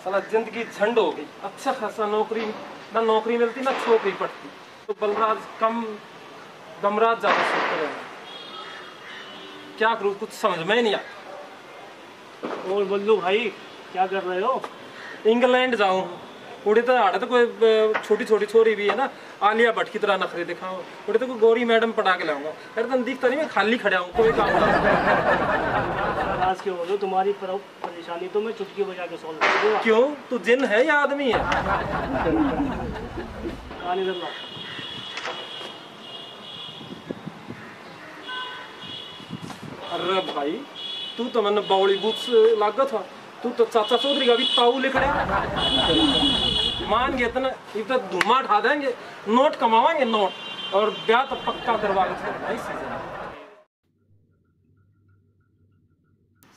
साला जिंदगी झंड हो गई। अच्छा खासा नौकरी ना नौकरी मिलती ना छोकरी पड़ती, तो बलराज कम गमराज ज्यादा सोचते रहे। क्या करूँ, कुछ समझ में ही नहीं आता। और बल्लू भाई क्या कर रहे हो? इंग्लैंड जाऊं उड़े तो आड़े तो कोई छोटी छोटी छोरी भी है ना, आलिया भट्ट की तरह नखरे दिखाऊं, उड़े तो कोई गोरी मैडम पटा के लाऊंगा। अरे तुम दिखता नहीं, मैं खाली खड़ा हूँ, कोई काम नहीं। आज क्यों बोलो, तुम्हारी परेशानी तो मैं चुटकी बजा के सॉल्व कर दूंगा। क्यों, तू जिन है या आदमी है? कहानी इधर लाओ। अरे भाई तू तो मैंने बावली बूथ लागा था, तू तो चाचा चौधरी का भी ताऊ लिख रहे। मान गए इतना, इतना धुआं उठा देंगे, नोट कमावाएंगे नोट, और ब्याह तो पक्का करवा के छोड़ना।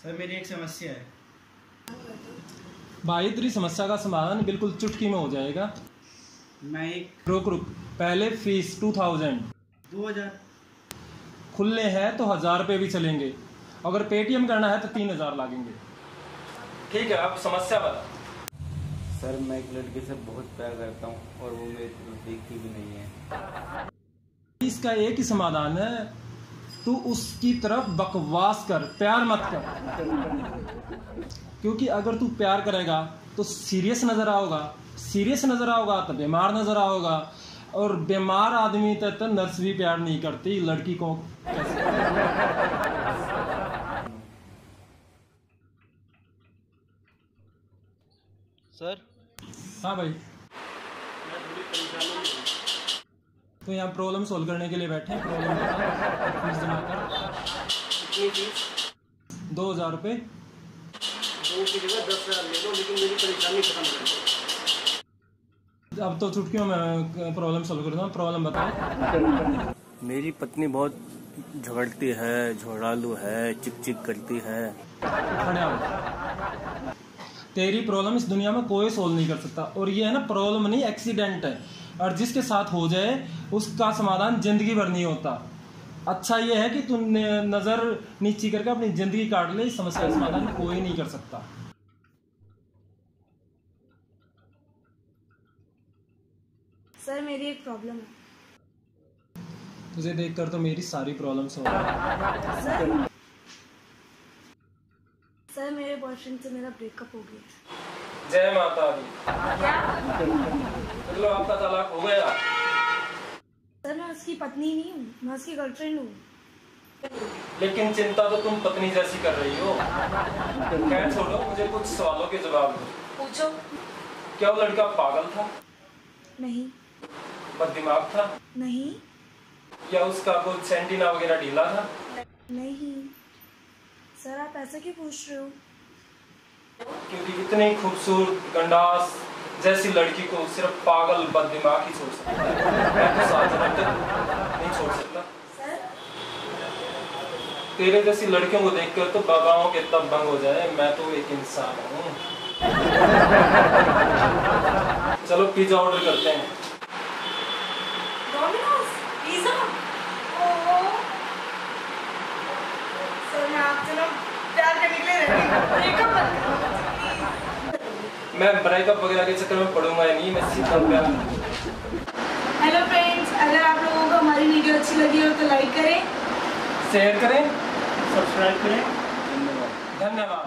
सर मेरी एक समस्या है। भाई तेरी समस्या का समाधान बिल्कुल चुटकी में हो जाएगा। मैं एक रुक रुक, पहले फीस 2000। 2000 खुले हैं तो 1000 रुपये भी चलेंगे, अगर पेटीएम करना है तो 3000 लगेंगे। ठीक है, अब समस्या बता। सर मैं एक लड़के से बहुत प्यार करता हूँ और वो मेरी तरफ देखती भी नहीं है। इसका एक ही समाधान है, तू उसकी तरफ बकवास कर, प्यार मत कर। क्योंकि अगर तू प्यार करेगा तो सीरियस नजर आओगा, सीरियस नजर आओगा तो बीमार नजर आओगा, और बीमार आदमी तक तो नर्स भी प्यार नहीं करती, लड़की को कैसे? सर हाँ भाई, तो यहाँ प्रॉब्लम सोल्व करने के लिए बैठे हैं। प्रॉब्लम बता, फीस जमा कर। 2000 रुपये। 2 की जगह 10,000 ले लो, लेकिन मेरी परेशानी खत्म कर दो। अब तो चुटकियों में प्रॉब्लम सोल्व कर दूँ। प्रॉब्लम बताओ। मेरी पत्नी बहुत झगड़ती है, झोड़ालू है, चिक चिक करती है। खड़े आओ। तेरी प्रॉब्लम इस दुनिया में कोई सोल्व नहीं कर सकता, और ये है ना प्रॉब्लम नहीं, एक्सीडेंट है, और जिसके साथ हो जाए उसका समाधान जिंदगी भर नहीं होता। अच्छा ये है कि तू नजर नीची करके अपनी जिंदगी काट ले, इस समस्या का समाधान कोई नहीं कर सकता। सर मेरी एक प्रॉब्लम है। तुझे देखकर तो मेरी सारी प्रॉब्लम सॉल्व हो। सर मेरे बॉयफ्रेंड से मेरा ब्रेकअप हो गया। जय माता दी। क्या? चलो आपका तलाक हो गया। सर मैं उसकी पत्नी नहीं हूँ, मैं उसकी गर्लफ्रेंड हूँ। लेकिन चिंता तो तुम पत्नी जैसी कर रही हो। खैर छोड़ो, मुझे कुछ सवालों के जवाब दो। पूछो। क्या वो लड़का पागल था? नहीं। बददिमाग था? नहीं। या उसका कुछ सेंटीना वगैरह ढीला था? नहीं। सर आप ऐसा क्यों पूछ रहे हो? क्योंकि इतनी खूबसूरत गंडास जैसी लड़की को सिर्फ पागल बददिमाग ही छोड़ सकता है। मैं तो साथ जन्म तक नहीं छोड़ सकता। सर तेरे जैसी लड़कियों को देखकर तो बाबाओं के तब भंग हो जाए, मैं तो एक इंसान हूँ। चलो पिज्जा ऑर्डर करते हैं। Domino's pizza. ओह सर मैं आपसे ना प्यार करने के लिए रेडी हूँ, ब्रेकअप मत करो। मैं ब्रेकअप वगैरह के चक्कर में पड़ूंगा नहीं, मैं सीधा प्यार। हेलो फ्रेंड्स, अगर आप लोगों को हमारी वीडियो अच्छी लगी हो तो लाइक करें, शेयर करें, सब्सक्राइब करें। धन्यवाद।